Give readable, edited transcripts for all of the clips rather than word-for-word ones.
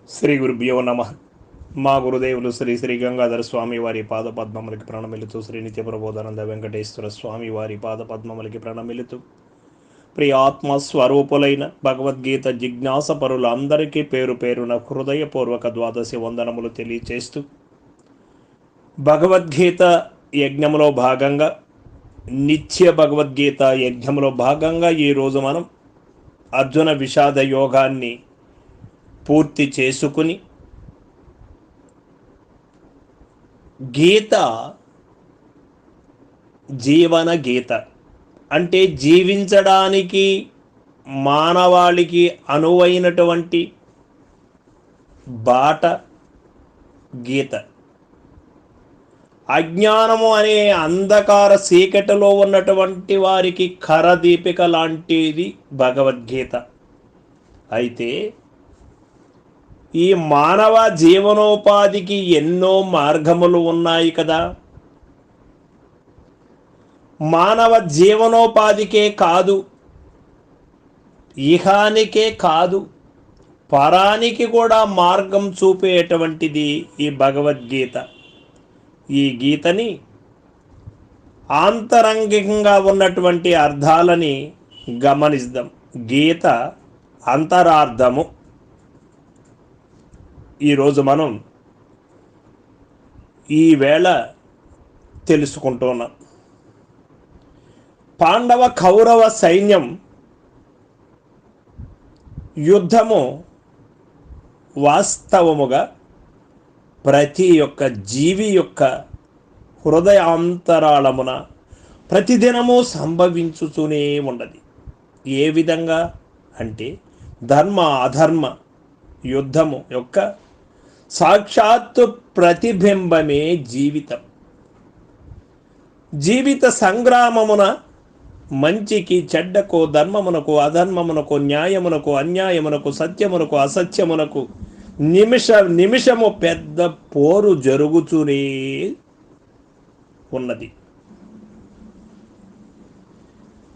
శ్రీ గురుభ్యో నమ. మా గురుదేవులు శ్రీ శ్రీ గంగాధర స్వామి వారి పాదపద్మములకి ప్రణమిలుతూ, శ్రీ నిత్య ప్రబోధానంద వెంకటేశ్వర స్వామి వారి పాదపద్మములకి ప్రణమిలుతూ, ప్రియ ఆత్మ స్వరూపులైన భగవద్గీత జిజ్ఞాస పరులందరికీ పేరు పేరున హృదయపూర్వక ద్వాదశి వందనములు తెలియచేస్తూ, భగవద్గీత యజ్ఞంలో భాగంగా, నిత్య భగవద్గీత యజ్ఞంలో భాగంగా ఈరోజు మనం అర్జున విషాద యోగాన్ని పూర్తి చేసుకుని, గీత జీవన గీత అంటే జీవించడానికి మానవాళికి అనువైనటువంటి బాట గీత. అజ్ఞానము అనే అంధకార చీకటిలో ఉన్నటువంటి వారికి కరదీపిక లాంటిది భగవద్గీత. అయితే ఈ మానవ జీవనోపాధికి ఎన్నో మార్గములు ఉన్నాయి కదా. మానవ జీవనోపాధికే కాదు, ఇహానికే కాదు, పరానికి కూడా మార్గం చూపేటువంటిది ఈ భగవద్గీత. ఈ గీతని ఆంతరంగికంగా ఉన్నటువంటి అర్థాలని గమనిద్దాం. గీత అంతరార్థము ఈరోజు మనం ఈవేళ తెలుసుకుంటున్నాం. పాండవ కౌరవ సైన్యం యుద్ధము వాస్తవముగా ప్రతి ఒక్క జీవి యొక్క హృదయాంతరాళమున ప్రతిదినము సంభవించుతూనే ఉన్నది. ఏ విధంగా అంటే ధర్మ అధర్మ యుద్ధము యొక్క సాక్షాత్తు ప్రతిబింబమే జీవితం. జీవిత సంగ్రామమున మంచికి చెడ్డకు, ధర్మమునకు అధర్మమునకు, న్యాయమునకు అన్యాయమునకు, సత్యమునకు అసత్యమునకు నిమిషము పెద్ద పోరు జరుగుతూనే ఉన్నది.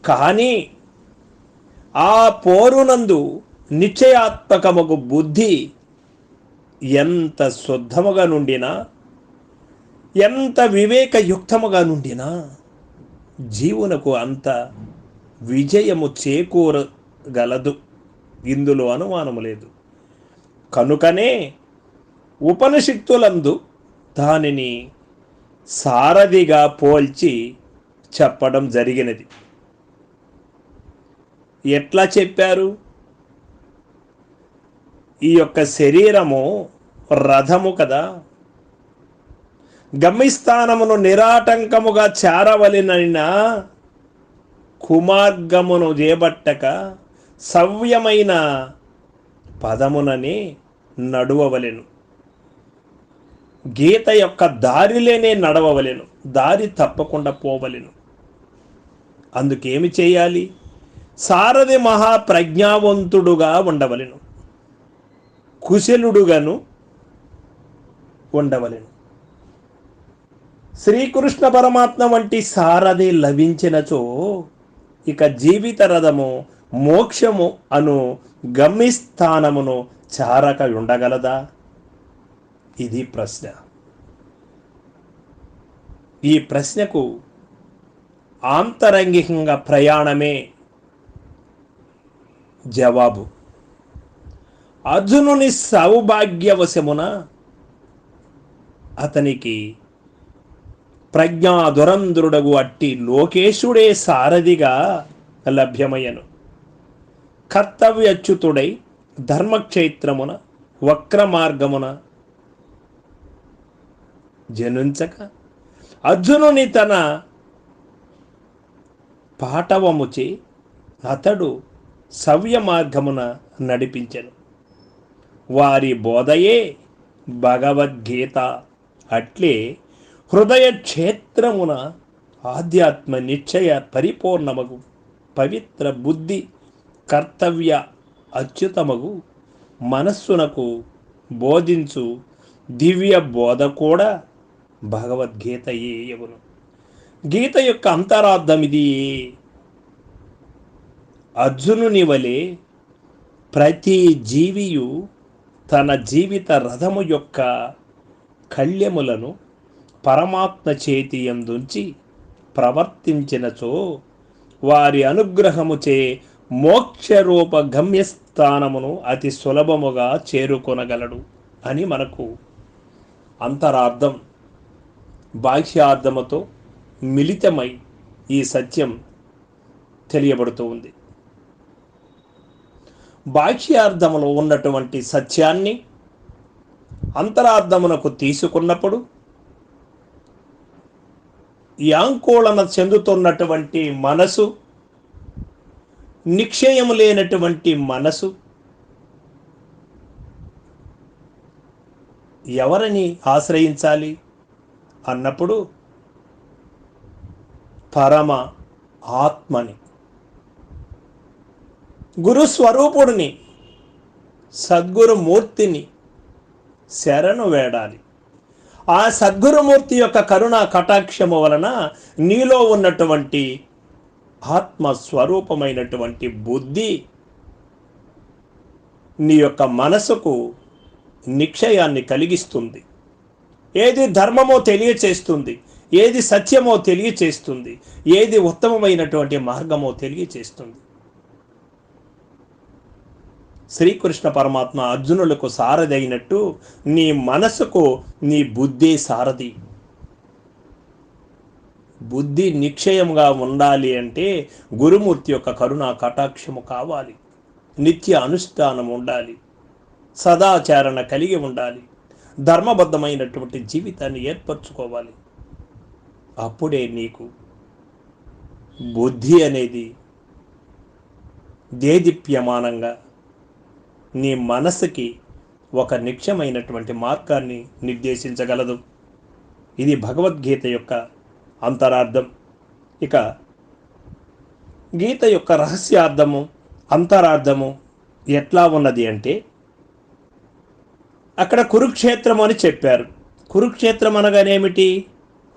కానీ ఆ పోరునందు నిశ్చయాత్మకముకు బుద్ధి ఎంత శుద్ధముగా నుండినా, ఎంత వివేకయుక్తముగా నుండినా జీవునకు అంత విజయము చేకూరగలదు. ఇందులో అనుమానము లేదు. కనుకనే ఉపనిషత్తులందు దానిని సారథిగా పోల్చి చెప్పడం జరిగినది. ఎట్లా చెప్పారు? ఈ యొక్క శరీరము రథము కదా, గమ్యస్థానమును నిరాటంకముగా చేరవలెనైన కుమార్గమును చేపట్టక సవ్యమైన పదముననే నడువవలెను. గీత యొక్క దారిలోనే నడవవలెను, దారి తప్పకుండా పోవలెను. అందుకేమి చేయాలి? సారథి మహాప్రజ్ఞావంతుడుగా ఉండవలెను, కుశలుడుగాను ఉండవలెను. శ్రీకృష్ణ పరమాత్మ వంటి సారథి లభించినచో ఇక జీవిత రథము మోక్షము అను గమ్యస్థానమును చారక ఉండగలదా? ఇది ప్రశ్న. ఈ ప్రశ్నకు ఆంతరంగికంగా ప్రయాణమే జవాబు. అర్జునుని సౌభాగ్యవశమున అతనికి ప్రజ్ఞాధురంధుడగు అట్టి లోకేశుడే సారథిగా లభ్యమయ్యను. కర్తవ్యచ్యుతుడై ధర్మక్షేత్రమున వక్ర మార్గమున జనుంచక అర్జునుని తన పాటవముచే అతడు సవ్య మార్గమున నడిపించెను. వారి బోధయే భగవద్గీత. అట్లే హృదయ క్షేత్రమున ఆధ్యాత్మ నిశ్చయ పరిపూర్ణమగు పవిత్ర బుద్ధి కర్తవ్య అచ్యుతమగు మనస్సునకు బోధించు దివ్య బోధ కూడా భగవద్గీతయే యగును. గీత యొక్క అంతరార్థం ఇది. అర్జునుని వలె ప్రతి జీవియు తన జీవిత రథము యొక్క కళ్యములను పరమాత్మ చేతి యందుంచి ప్రవర్తించినచో వారి అనుగ్రహముచే మోక్షరూప గమ్యస్థానమును అతి సులభముగా చేరుకొనగలడు అని మనకు అంతరార్థం బాహ్యార్థముతో మిళితమై ఈ సత్యం తెలియబడుతూ ఉంది. బాహ్యార్థములో ఉన్నటువంటి సత్యాన్ని అంతరార్థమునకు తీసుకున్నప్పుడు యాంకోళన చెందుతున్నటువంటి మనసు, నిక్షయము లేనటువంటి మనసు ఎవరిని ఆశ్రయించాలి అన్నప్పుడు పరమ ఆత్మని, గురుస్వరూపుడిని, సద్గురుమూర్తిని శరణు వేడాలి. ఆ సద్గురుమూర్తి యొక్క కరుణా కటాక్షము వలన నీలో ఉన్నటువంటి ఆత్మస్వరూపమైనటువంటి బుద్ధి నీ యొక్క మనసుకు నిక్షయాన్ని కలిగిస్తుంది. ఏది ధర్మమో తెలియచేస్తుంది, ఏది సత్యమో తెలియచేస్తుంది, ఏది ఉత్తమమైనటువంటి మార్గమో తెలియచేస్తుంది. శ్రీకృష్ణ పరమాత్మ అర్జునులకు సారథి అయినట్టు నీ మనసుకు నీ బుద్ధి సారథి. బుద్ధి నిక్షయంగా ఉండాలి అంటే గురుమూర్తి యొక్క కరుణా కటాక్షము కావాలి, నిత్య అనుష్ఠానం ఉండాలి, సదాచారణ కలిగి ఉండాలి, ధర్మబద్ధమైనటువంటి జీవితాన్ని ఏర్పరచుకోవాలి. అప్పుడే నీకు బుద్ధి అనేది దేదీప్యమానంగా నీ మనసుకి ఒక నిత్యమైనటువంటి మార్గాన్ని నిర్దేశించగలదు. ఇది భగవద్గీత యొక్క అంతరార్థం. ఇక గీత యొక్క రహస్యార్థము, అంతరార్థము ఎట్లా ఉన్నది అంటే, అక్కడ కురుక్షేత్రము అని చెప్పారు. కురుక్షేత్రం అనగానేమిటి?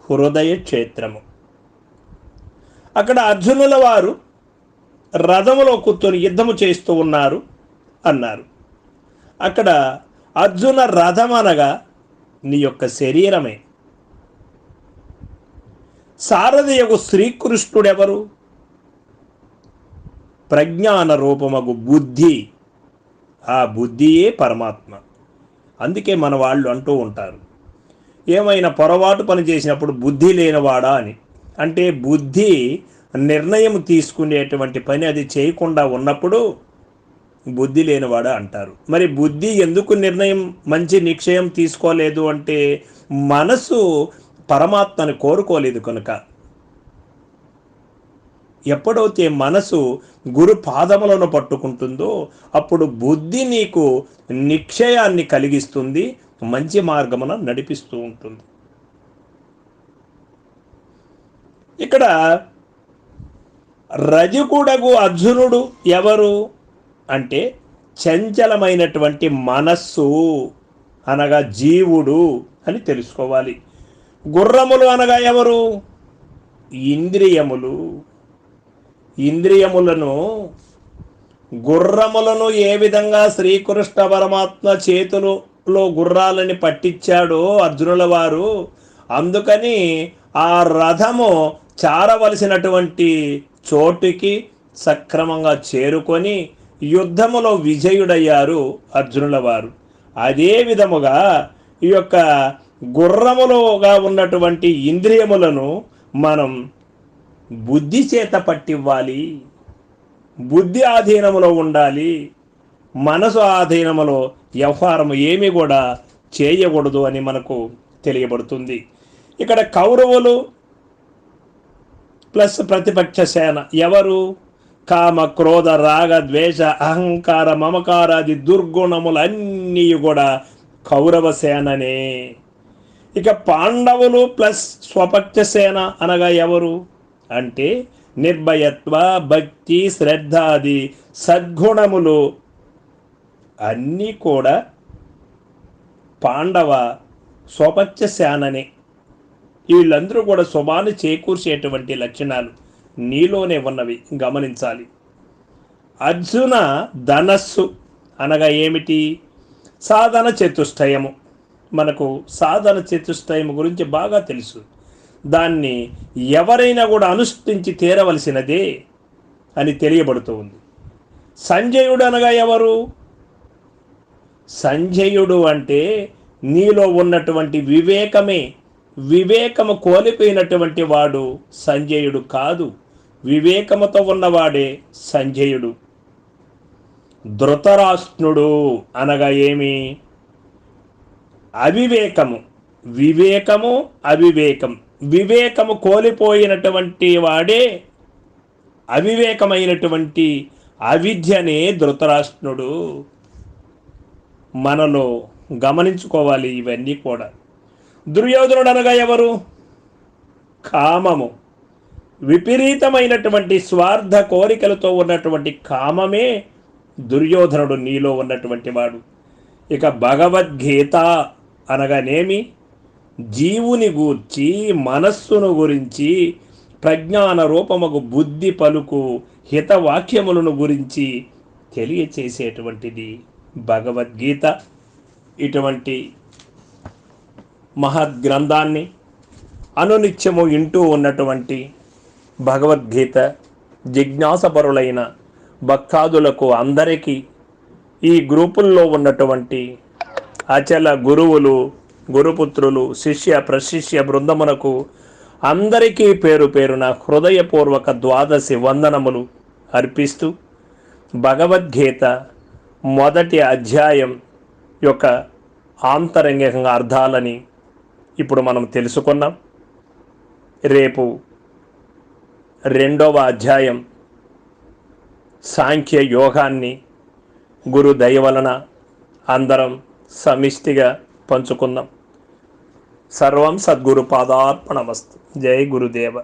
హృదయ క్షేత్రము. అక్కడ అర్జునుల వారు రథములో కూర్చొని యుద్ధము చేస్తూ ఉన్నారు అన్నారు. అక్కడ అర్జున రథం అనగా నీ యొక్క శరీరమే. సారథియగు శ్రీకృష్ణుడెవరు? ప్రజ్ఞాన రూపమగు బుద్ధి. ఆ బుద్ధియే పరమాత్మ. అందుకే మన వాళ్ళు అంటూ ఉంటారు, ఏమైనా పొరపాటు పని చేసినప్పుడు బుద్ధి లేనివాడా అని. అంటే బుద్ధి నిర్ణయం తీసుకునేటువంటి పని అది చేయకుండా ఉన్నప్పుడు బుద్ధి లేనివాడా అంటారు. మరి బుద్ధి ఎందుకు నిర్ణయం మంచి నిశ్చయం తీసుకోలేదు అంటే మనసు పరమాత్మని కోరుకోలేదు కనుక. ఎప్పుడైతే మనసు గురు పాదములను పట్టుకుంటుందో అప్పుడు బుద్ధి నీకు నిశ్చయాన్ని కలిగిస్తుంది, మంచి మార్గమున నడిపిస్తూ ఉంటుంది. ఇక్కడ రజకుడగు అర్జునుడు ఎవరు అంటే చంచలమైనటువంటి మనస్సు అనగా జీవుడు అని తెలుసుకోవాలి. గుర్రములు అనగా ఎవరు? ఇంద్రియములు. ఇంద్రియములను, గుర్రములను ఏ విధంగా శ్రీకృష్ణ పరమాత్మ చేతులలో గుర్రాలని పట్టించాడో అర్జునుల వారు, అందుకని ఆ రథము చారవలసినటువంటి చోటుకి సక్రమంగా చేరుకొని యుద్ధములో విజయుడయ్యారు అర్జునుల వారు. అదే విధముగా ఈ యొక్క గుర్రములుగా ఉన్నటువంటి ఇంద్రియములను మనం బుద్ధి చేత పట్టివ్వాలి, బుద్ధి ఆధీనములో ఉండాలి. మనసు ఆధీనములో వ్యవహారము ఏమి కూడా చేయకూడదు అని మనకు తెలియబడుతుంది. ఇక్కడ కౌరవులు ప్లస్ ప్రతిపక్ష సేన ఎవరు? కామ, క్రోధ, రాగ, ద్వేష, అహంకార, మమకారాది దుర్గుణములన్నీ కూడా కౌరవ సేననే. ఇక పాండవులు ప్లస్ స్వపక్ష సేన అనగా ఎవరు అంటే నిర్భయత్వ, భక్తి, శ్రద్ధాది సద్గుణములు అన్నీ కూడా పాండవ స్వపక్ష సేననే. వీళ్ళందరూ కూడా శుభాన్ని చేకూర్చేటువంటి లక్షణాలు నీలోనే ఉన్నవి, గమనించాలి. అర్జున ధనస్సు అనగా ఏమిటి? సాధన చతుష్టయము, మనకు సాధన చతుష్టయము గురించి బాగా తెలుసు. దాన్ని ఎవరైనా కూడా అనుష్ఠించి తీరవలసినదే అని తెలియబడుతూ ఉంది. సంజయుడు అనగా ఎవరు? సంజయుడు అంటే నీలో ఉన్నటువంటి వివేకమే. వివేకము కోల్పోయినటువంటి వాడు సంజయుడు కాదు, వివేకముతో ఉన్నవాడే సంజయుడు. ధృతరాష్ట్రుడు అనగా ఏమి? అవివేకము, వివేకము అవివేకం. వివేకము కోల్పోయినటువంటి వాడే అవివేకమైనటువంటి అవిద్యనే ధృతరాష్ట్రుడు. మనలో గమనించుకోవాలి ఇవన్నీ కూడా. దుర్యోధనుడు అనగా ఎవరు? కామము, విపరీతమైనటువంటి స్వార్థ కోరికలతో ఉన్నటువంటి కామమే దుర్యోధనుడు నీలో ఉన్నటువంటి వాడు. ఇక భగవద్గీత అనగానేమి? జీవుని గూర్చి, మనస్సును గురించి, ప్రజ్ఞాన రూపముకు బుద్ధి పలుకు హితవాక్యములను గురించి తెలియచేసేటువంటిది భగవద్గీత. ఇటువంటి మహద్గ్రంథాన్ని అనునిత్యము వింటూ ఉన్నటువంటి భగవద్గీత జిజ్ఞాసపరులైన భక్తాదులకు అందరికీ, ఈ గ్రూపుల్లో ఉన్నటువంటి అచల గురువులు, గురుపుత్రులు, శిష్య ప్రశిష్య బృందమునకు అందరికీ పేరు పేరున హృదయపూర్వక ద్వాదశి వందనములు అర్పిస్తూ, భగవద్గీత మొదటి అధ్యాయం యొక్క ఆంతరంగికంగా అర్థాలని ఇప్పుడు మనం తెలుసుకున్నాం. రేపు రెండవ అధ్యాయం సాంఖ్య యోగాన్ని గురు దయ వలన అందరం సమిష్టిగా పంచుకుందాం. సర్వం సద్గురు పాదార్పణమస్తు. జై గురుదేవ.